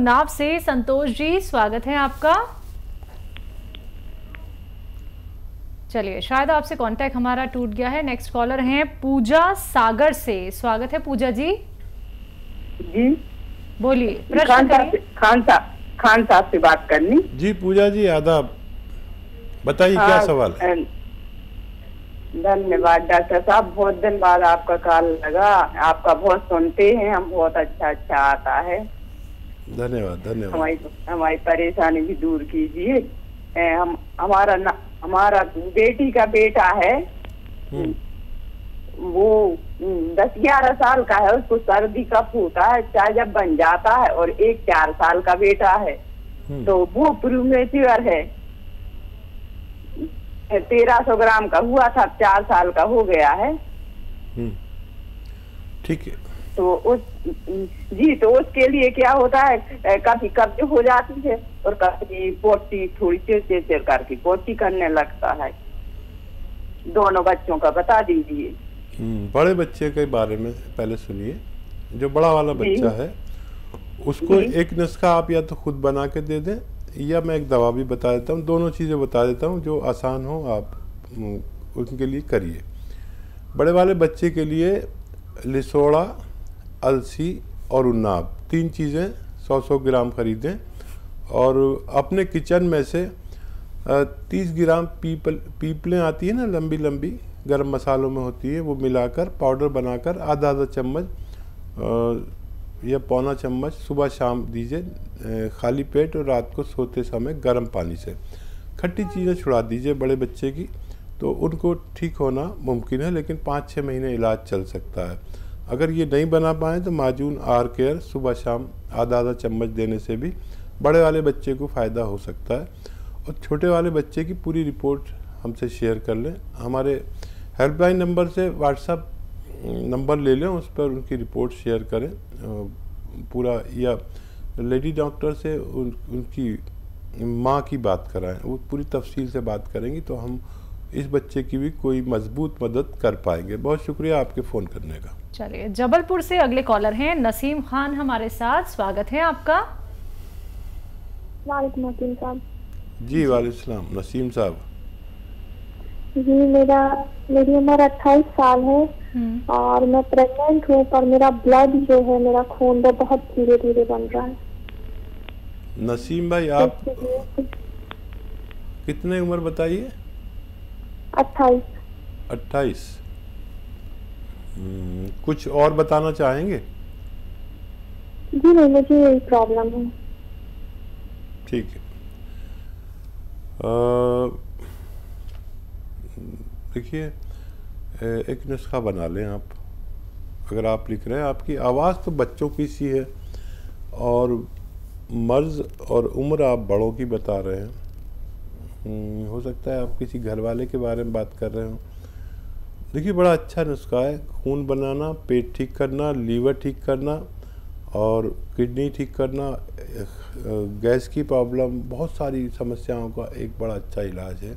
नाव से संतोष जी, स्वागत है आपका। चलिए, शायद आपसे कांटेक्ट हमारा टूट गया है। नेक्स्ट कॉलर हैं पूजा सागर से, स्वागत है पूजा जी। जी बोलिए, प्रश्न करिए। खान साहब से बात करनी। जी पूजा जी, आदाब, बताइए क्या सवाल है। धन्यवाद डॉक्टर साहब, बहुत दिन बाद आपका कॉल लगा। आपका बहुत सुनते हैं हम, बहुत अच्छा आता है। धन्यवाद धन्यवाद। हमारी परेशानी भी दूर कीजिए। हमारा बेटी का बेटा है, वो 10-11 साल का है। उसको सर्दी कफ होता है, चाहे जब बन जाता है। और एक 4 साल का बेटा है, तो वो प्रीमेच्योर है। 1300 ग्राम का हुआ था, 4 साल का हो गया है। ठीक है। तो उसके लिए क्या होता है, कभी कब्ज हो जाती है और कभी पोटी थोड़ी चिर करके पोटी करने लगता है। दोनों बच्चों का बता दीजिए। बड़े बच्चे के बारे में पहले सुनिए। जो बड़ा वाला बच्चा है उसको एक नुस्खा आप या तो खुद बना के दे दें, या मैं एक दवा भी बता देता हूँ। दोनों चीज़ें बता देता हूँ, जो आसान हो आप उनके लिए करिए। बड़े वाले बच्चे के लिए लिसोड़ा, अलसी और उन्नाब, 3 चीज़ें 100-100 ग्राम खरीदें। और अपने किचन में से 30 ग्राम पीपलें आती है ना, लंबी लंबी, गरम मसालों में होती है, वो मिलाकर पाउडर बनाकर आधा चम्मच या पौना चम्मच सुबह शाम दीजिए, खाली पेट, और रात को सोते समय गर्म पानी से। खट्टी चीज़ें छुड़ा दीजिए बड़े बच्चे की, तो उनको ठीक होना मुमकिन है, लेकिन 5-6 महीने इलाज चल सकता है। अगर ये नहीं बना पाएँ तो माजून आर केयर सुबह शाम आधा चम्मच देने से भी बड़े वाले बच्चे को फ़ायदा हो सकता है। और छोटे वाले बच्चे की पूरी रिपोर्ट हमसे शेयर कर लें। हमारे हेल्पलाइन नंबर से व्हाट्सएप नंबर ले लें, उस पर उनकी रिपोर्ट शेयर करें पूरा, या लेडी डॉक्टर से उनकी माँ की बात कराएं, वो पूरी तफसील से बात करेंगी, तो हम इस बच्चे की भी कोई मजबूत मदद कर पाएंगे। बहुत शुक्रिया आपके फ़ोन करने का। चलिए, जबलपुर से अगले कॉलर हैं नसीम खान हमारे साथ, स्वागत है आपका। वालेकुम नसीम साहब। जी वालेकुम नसीम साहब। जी मेरी उम्र 28 साल है और मैं प्रेग्नेंट हूँ, पर मेरा ब्लड जो है, मेरा खून वो बहुत धीरे धीरे बन रहा है। नसीम भाई, आप कितने उम्र बताइए? 28। कुछ और बताना चाहेंगे? जी नहीं, मुझे यही प्रॉब्लम है। ठीक है। देखिए, एक नुस्खा बना लें आप। अगर आप लिख रहे हैं, आपकी आवाज़ तो बच्चों की सी है और मर्ज और उम्र आप बड़ों की बता रहे हैं। हो सकता है आप किसी घर वाले के बारे में बात कर रहे हो। देखिए, बड़ा अच्छा नुस्खा है। खून बनाना, पेट ठीक करना, लीवर ठीक करना और किडनी ठीक करना, गैस की प्रॉब्लम, बहुत सारी समस्याओं का एक बड़ा अच्छा इलाज है,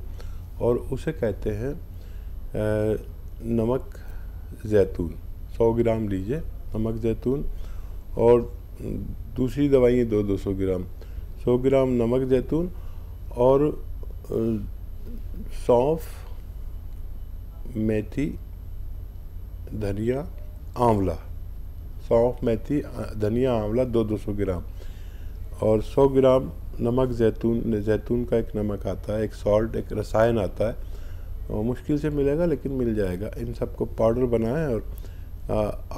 और उसे कहते हैं नमक ज़ैतून। 100 ग्राम लीजिए नमक ज़ैतून, और दूसरी दवाइयाँ 200 ग्राम। 100 ग्राम नमक ज़ैतून और सौंफ, मेथी, धनिया, आंवला। सौंफ, मेथी, धनिया, आंवला 200 ग्राम और 100 ग्राम नमक ज़ैतून। ज़ैतून का एक नमक आता है, एक सॉल्ट, एक रसायन आता है, और मुश्किल से मिलेगा लेकिन मिल जाएगा। इन सबको पाउडर बनाएं और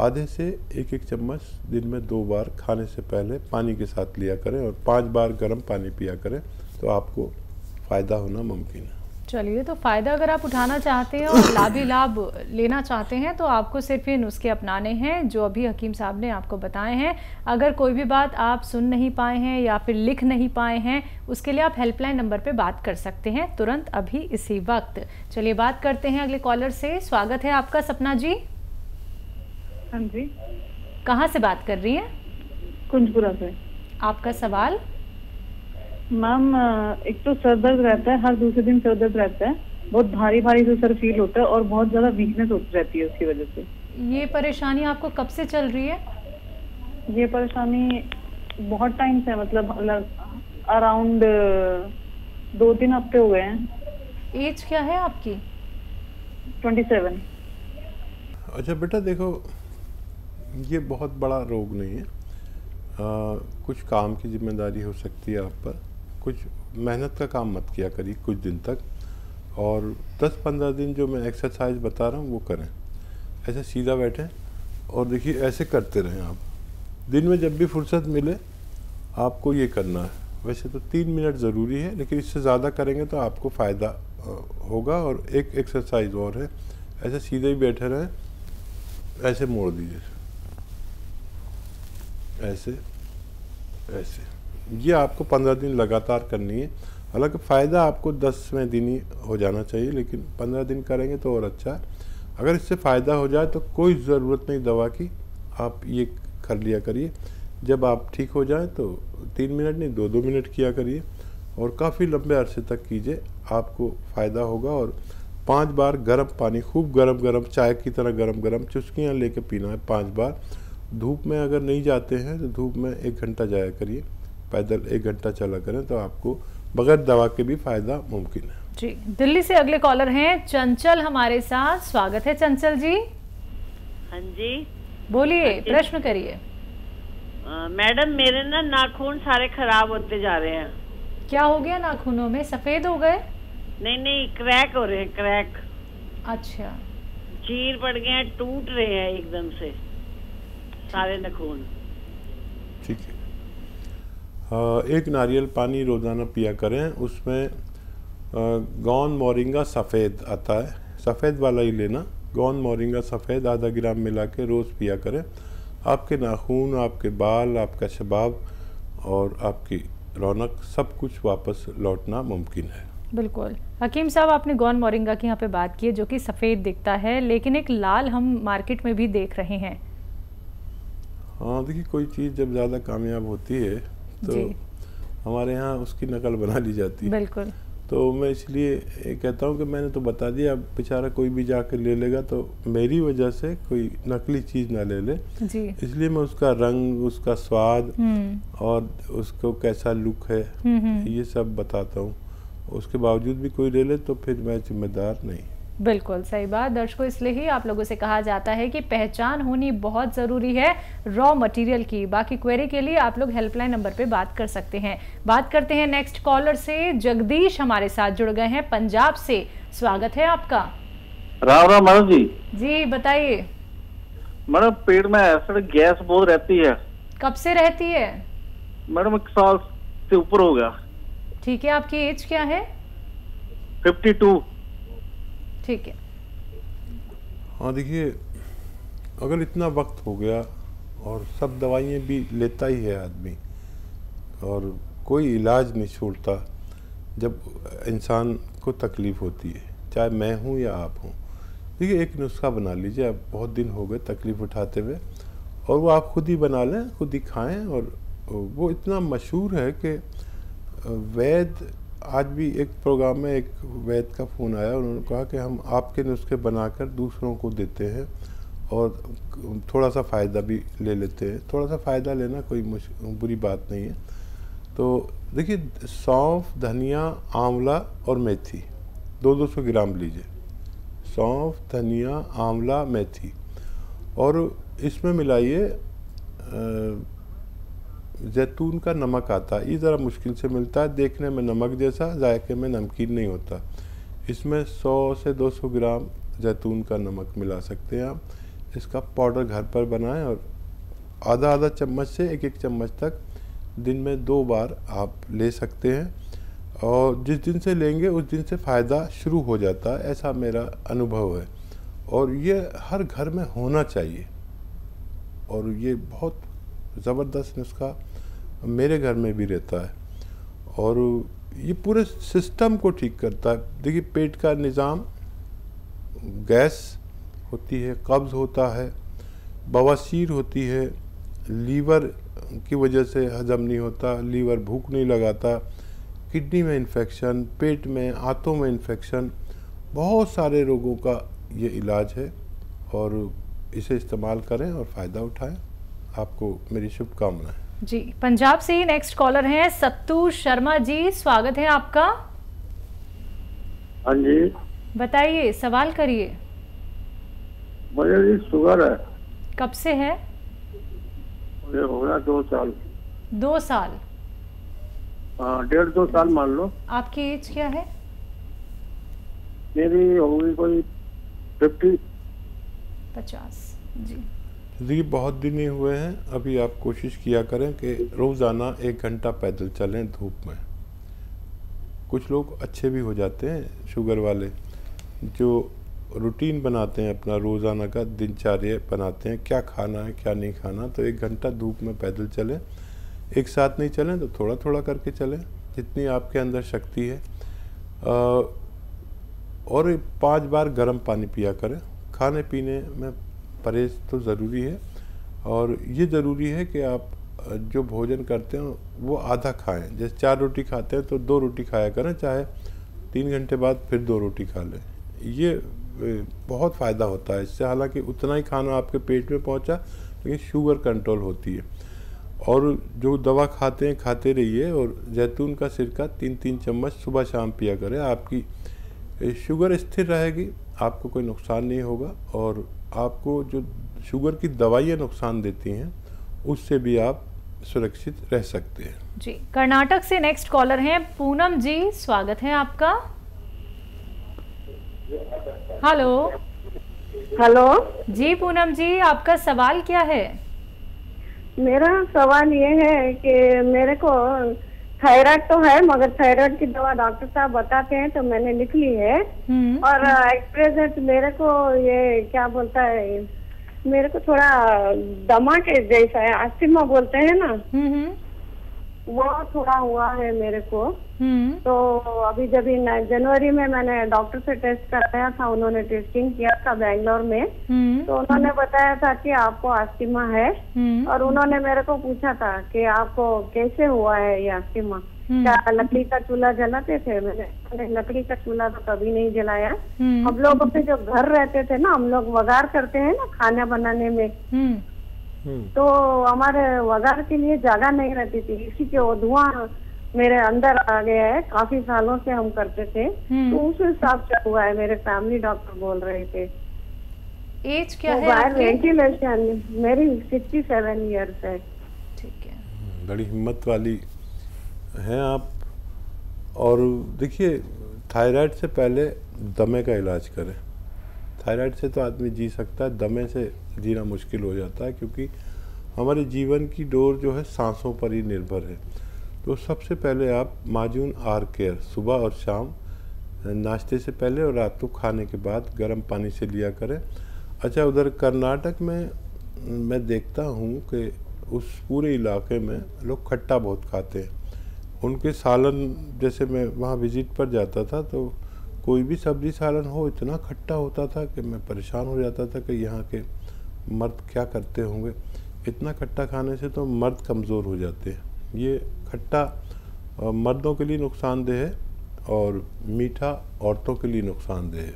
आधे से 1-1 चम्मच दिन में 2 बार खाने से पहले पानी के साथ लिया करें, और 5 बार गर्म पानी पिया करें, तो आपको फ़ायदा होना मुमकिन है। चलिए, तो फ़ायदा अगर आप उठाना चाहते हैं और लाभ ही लाभ लेना चाहते हैं, तो आपको सिर्फ ये नुस्खे अपनाने हैं जो अभी हकीम साहब ने आपको बताए हैं। अगर कोई भी बात आप सुन नहीं पाए हैं या फिर लिख नहीं पाए हैं, उसके लिए आप हेल्पलाइन नंबर पे बात कर सकते हैं तुरंत, अभी इसी वक्त। चलिए, बात करते हैं अगले कॉलर से। स्वागत है आपका, सपना जी। हाँ जी। कहाँ से बात कर रही हैं? कुंजपुरा से। आपका सवाल? मैम, एक तो सर दर्द रहता है, हर दूसरे दिन सर दर्द रहता है, बहुत भारी भारी से सर फील होता है और बहुत ज्यादा वीकनेस होती रहती है उसकी वजह से। ये परेशानी आपको कब से चल रही है? ये परेशानी बहुत टाइम से, मतलब अराउंड 2-3 हफ्ते हो गए हैं। एज क्या है आपकी? 27। अच्छा बेटा देखो, ये बहुत बड़ा रोग नहीं है। कुछ काम की जिम्मेदारी हो सकती है आप पर, कुछ मेहनत का काम मत किया करिए कुछ दिन तक, और 10-15 दिन जो मैं एक्सरसाइज बता रहा हूँ वो करें। ऐसे सीधा बैठें और देखिए ऐसे करते रहें आप। दिन में जब भी फुर्सत मिले आपको ये करना है। वैसे तो 3 मिनट ज़रूरी है, लेकिन इससे ज़्यादा करेंगे तो आपको फ़ायदा होगा। और एक एक्सरसाइज और है, ऐसे सीधे ही बैठे रहें, ऐसे मोड़ दीजिए, ऐसे ऐसे। ये आपको 15 दिन लगातार करनी है। हालांकि फ़ायदा आपको 10वें दिन ही हो जाना चाहिए, लेकिन 15 दिन करेंगे तो और अच्छा है। अगर इससे फ़ायदा हो जाए तो कोई ज़रूरत नहीं दवा की, आप ये कर लिया करिए। जब आप ठीक हो जाए तो 3 मिनट नहीं 2-2 मिनट किया करिए, और काफ़ी लंबे अरसे तक कीजिए, आपको फ़ायदा होगा। और 5 बार गर्म पानी, खूब गरम गरम, चाय की तरह गरम गरम चुस्कियाँ लेके पीना है 5 बार। धूप में अगर नहीं जाते हैं तो धूप में 1 घंटा जाया करिए, पैदल 1 घंटा चला करें, तो आपको बगैर दवा के भी फ़ायदा मुमकिन है। जी, दिल्ली से अगले कॉलर हैं चंचल हमारे साथ। स्वागत है चंचल जी। हाँ जी, बोलिए, प्रश्न करिए। मैडम मेरे ना नाखून सारे खराब होते जा रहे हैं। क्या हो गया नाखूनों में? सफेद हो गए? नहीं, क्रैक हो रहे हैं, क्रैक। अच्छा, चीर पड़ गए हैं, टूट रहे हैं एकदम से सारे नाखून। ठीक है। एक नारियल पानी रोज़ाना पिया करें, उसमें गौन मोरिंगा सफ़ेद आता है, सफ़ेद वाला ही लेना। गौन मोरिंगा सफ़ेद आधा ग्राम मिला के रोज़ पिया करें। आपके नाखून, आपके बाल, आपका शबाब और आपकी रौनक सब कुछ वापस लौटना मुमकिन है। बिल्कुल। हकीम साहब, आपने गौन मोरिंगा की यहाँ पे बात की है जो कि सफ़ेद दिखता है, लेकिन एक लाल हम मार्केट में भी देख रहे हैं। हाँ देखिए, कोई चीज़ जब ज़्यादा कामयाब होती है तो हमारे यहाँ उसकी नकल बना ली जाती है। बिल्कुल। तो मैं इसलिए कहता हूँ कि मैंने तो बता दिया, अब बेचारा कोई भी जाकर ले लेगा तो मेरी वजह से कोई नकली चीज़ ना ले ले जी। इसलिए मैं उसका रंग, उसका स्वाद और उसको कैसा लुक है ये सब बताता हूँ। उसके बावजूद भी कोई ले ले तो फिर मैं जिम्मेदार नहीं। बिल्कुल सही बात। दर्शकों, इसलिए ही आप लोगों से कहा जाता है कि पहचान होनी बहुत ज़रूरी है रॉ मटेरियल की। बाकी क्वेरी के लिए आप लोग हेल्पलाइन नंबर पे बात कर सकते हैं। बात करते हैं नेक्स्ट कॉलर से। जगदीश हमारे साथ जुड़ गए हैं पंजाब से। स्वागत है आपका। राम राम मैडम जी। जी बताइए। मैडम पेट में एसिड गैस बहुत रहती है। कब से रहती है? मैडम 1 साल से ऊपर हो गया। ठीक है, आपकी एज क्या है? 52। ठीक है। हाँ देखिए, अगर इतना वक्त हो गया और सब दवाइयाँ भी लेता ही है आदमी और कोई इलाज नहीं छोड़ता, जब इंसान को तकलीफ़ होती है, चाहे मैं हूँ या आप हूँ, देखिए एक नुस्खा बना लीजिए। आप बहुत दिन हो गए तकलीफ़ उठाते हुए, और वो आप खुद ही बना लें, खुद ही खाएं। और वो इतना मशहूर है कि वैद, आज भी एक प्रोग्राम में एक वैद का फ़ोन आया, उन्होंने कहा कि हम आपके नुस्खे बनाकर दूसरों को देते हैं और थोड़ा सा फ़ायदा भी ले लेते हैं। थोड़ा सा फ़ायदा लेना कोई बुरी बात नहीं है। तो देखिए, सौंफ, धनिया, आंवला और मेथी 200 ग्राम लीजिए। सौंफ, धनिया, आंवला, मेथी, और इसमें मिलाइए जैतून का नमक आता है। ये ज़रा मुश्किल से मिलता है, देखने में नमक जैसा, जायके में नमकीन नहीं होता। इसमें 100 से 200 ग्राम जैतून का नमक मिला सकते हैं आप। इसका पाउडर घर पर बनाएं और आधा आधा चम्मच से 1-1 चम्मच तक दिन में 2 बार आप ले सकते हैं। और जिस दिन से लेंगे उस दिन से फ़ायदा शुरू हो जाता है, ऐसा मेरा अनुभव है। और ये हर घर में होना चाहिए, और ये बहुत ज़बरदस्त नुस्खा मेरे घर में भी रहता है, और ये पूरे सिस्टम को ठीक करता है। देखिए, पेट का निज़ाम, गैस होती है, कब्ज़ होता है, बवासीर होती है, लीवर की वजह से हजम नहीं होता, लीवर भूख नहीं लगाता, किडनी में इन्फेक्शन, पेट में, आंतों में इन्फेक्शन, बहुत सारे रोगों का ये इलाज है। और इसे इस्तेमाल करें और फ़ायदा उठाएं। आपको मेरी शुभकामनाएं। जी, पंजाब से ही नेक्स्ट कॉलर हैं सत्तू शर्मा जी, स्वागत है आपका। हाँ जी, बताइए, सवाल करिए। मुझे जी शुगर है। कब से है? मुझे हो गया 2 साल। 2 साल? हाँ, 1.5-2 साल मान लो। आपकी एज क्या है? मेरी होगी कोई 50। जी। जी, बहुत दिन ही हुए हैं। अभी आप कोशिश किया करें कि रोज़ाना 1 घंटा पैदल चलें धूप में। कुछ लोग अच्छे भी हो जाते हैं शुगर वाले, जो रूटीन बनाते हैं अपना रोज़ाना का, दिनचर्या बनाते हैं क्या खाना है क्या नहीं खाना, तो 1 घंटा धूप में पैदल चलें। एक साथ नहीं चलें तो थोड़ा थोड़ा करके चलें, जितनी आपके अंदर शक्ति है। और 5 बार गर्म पानी पिया करें। खाने पीने में परहेज़ तो ज़रूरी है, और ये ज़रूरी है कि आप जो भोजन करते हैं वो आधा खाएं। जैसे 4 रोटी खाते हैं तो 2 रोटी खाया करें, चाहे 3 घंटे बाद फिर 2 रोटी खा लें। ये बहुत फ़ायदा होता है इससे। हालांकि उतना ही खाना आपके पेट में पहुंचा, लेकिन शुगर कंट्रोल होती है। और जो दवा खाते हैं खाते रहिए, और जैतून का सिरका 3-3 चम्मच सुबह शाम पिया करें। आपकी शुगर स्थिर रहेगी, आपको कोई नुकसान नहीं होगा, और आपको जो शुगर की दवाइयाँ नुकसान देती हैं उससे भी आप सुरक्षित रह सकते हैं। जी, कर्नाटक से नेक्स्ट कॉलर हैं पूनम जी, स्वागत है आपका। हेलो। हेलो जी पूनम जी, आपका सवाल क्या है? मेरा सवाल ये है कि मेरे को थायराइड तो है, मगर थायराइड की दवा डॉक्टर साहब बताते हैं तो मैंने लिख ली है। और एट प्रेजेंट मेरे को ये क्या बोलता है, मेरे को थोड़ा दमा के जैसा है, अस्थमा बोलते हैं ना, वो थोड़ा हुआ है मेरे को। तो अभी जब जनवरी में मैंने डॉक्टर से टेस्ट कराया था, उन्होंने टेस्टिंग किया था बैंगलोर में, तो उन्होंने बताया था कि आपको अस्थमा है। और उन्होंने मेरे को पूछा था कि आपको कैसे हुआ है ये अस्थमा, क्या लकड़ी का चूल्हा जलाते थे? मैंने लकड़ी का चूल्हा तो कभी नहीं जलाया। हम लोग अपने जो घर रहते थे ना, हम लोग वगार करते हैं ना खाना बनाने में, तो हमारे वगार के लिए जगह नहीं रहती थी, इसी के वो धुआं मेरे अंदर आ गया है। काफी सालों से हम करते थे, तो उस हिसाब से हुआ है। मेरे फैमिली डॉक्टर बोल रहे थे। एज क्या है आपकी? वेंटिलेशन मेरी 67 ईयर्स है। ठीक है, बड़ी हिम्मत वाली हैं आप। और देखिए, थायराइड से पहले दमे का इलाज करें। थायराइड से तो आदमी जी सकता है, दमे से जीना मुश्किल हो जाता है, क्योंकि हमारे जीवन की डोर जो है सांसों पर ही निर्भर है। तो सबसे पहले आप माजून आर केयर सुबह और शाम, नाश्ते से पहले और रात को खाने के बाद गर्म पानी से लिया करें। अच्छा, उधर कर्नाटक में मैं देखता हूँ कि उस पूरे इलाके में लोग खट्टा बहुत खाते हैं। उनके सालन, जैसे मैं वहाँ विज़िट पर जाता था तो कोई भी सब्जी सालन हो इतना खट्टा होता था कि मैं परेशान हो जाता था कि यहाँ के मर्द क्या करते होंगे। इतना खट्टा खाने से तो मर्द कमज़ोर हो जाते हैं। ये खट्टा मर्दों के लिए नुकसानदेह है और मीठा औरतों के लिए नुकसानदेह है।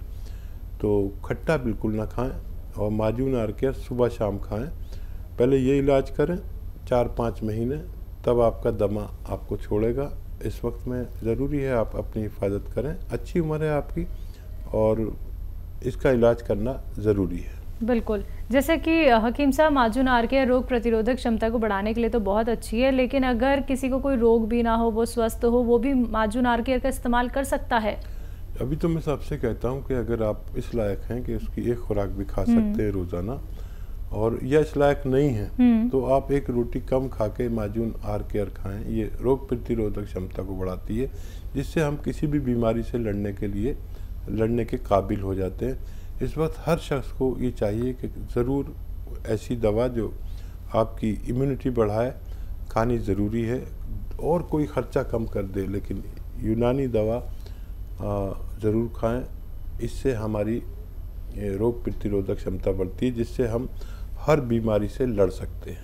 तो खट्टा बिल्कुल ना खाएं, और माजून आर केयर सुबह शाम खाएं। पहले ये इलाज करें 4-5 महीने, तब आपका दमा आपको छोड़ेगा। इस वक्त में ज़रूरी है आप अपनी हिफाजत करें। अच्छी उम्र है आपकी, और इसका इलाज करना ज़रूरी है। बिल्कुल, जैसे कि हकीम साहब, माजून आर केयर रोग प्रतिरोधक क्षमता को बढ़ाने के लिए तो बहुत अच्छी है, लेकिन अगर किसी को कोई रोग भी ना हो, वो स्वस्थ हो, वो भी माजून आर केयर का इस्तेमाल कर सकता है? अभी तो मैं सबसे कहता हूँ कि अगर आप इस लायक हैं कि उसकी एक खुराक भी खा सकते हैं रोज़ाना, और यह इस लायक नहीं है, तो आप 1 रोटी कम खा के माजून आर केयर खाएँ। ये रोग प्रतिरोधक क्षमता को बढ़ाती है, जिससे हम किसी भी बीमारी से लड़ने के काबिल हो जाते हैं। इस वक्त हर शख्स को ये चाहिए कि ज़रूर ऐसी दवा जो आपकी इम्यूनिटी बढ़ाए खानी ज़रूरी है, और कोई ख़र्चा कम कर दे, लेकिन यूनानी दवा ज़रूर खाएं। इससे हमारी रोग प्रतिरोधक क्षमता बढ़ती है, जिससे हम हर बीमारी से लड़ सकते हैं।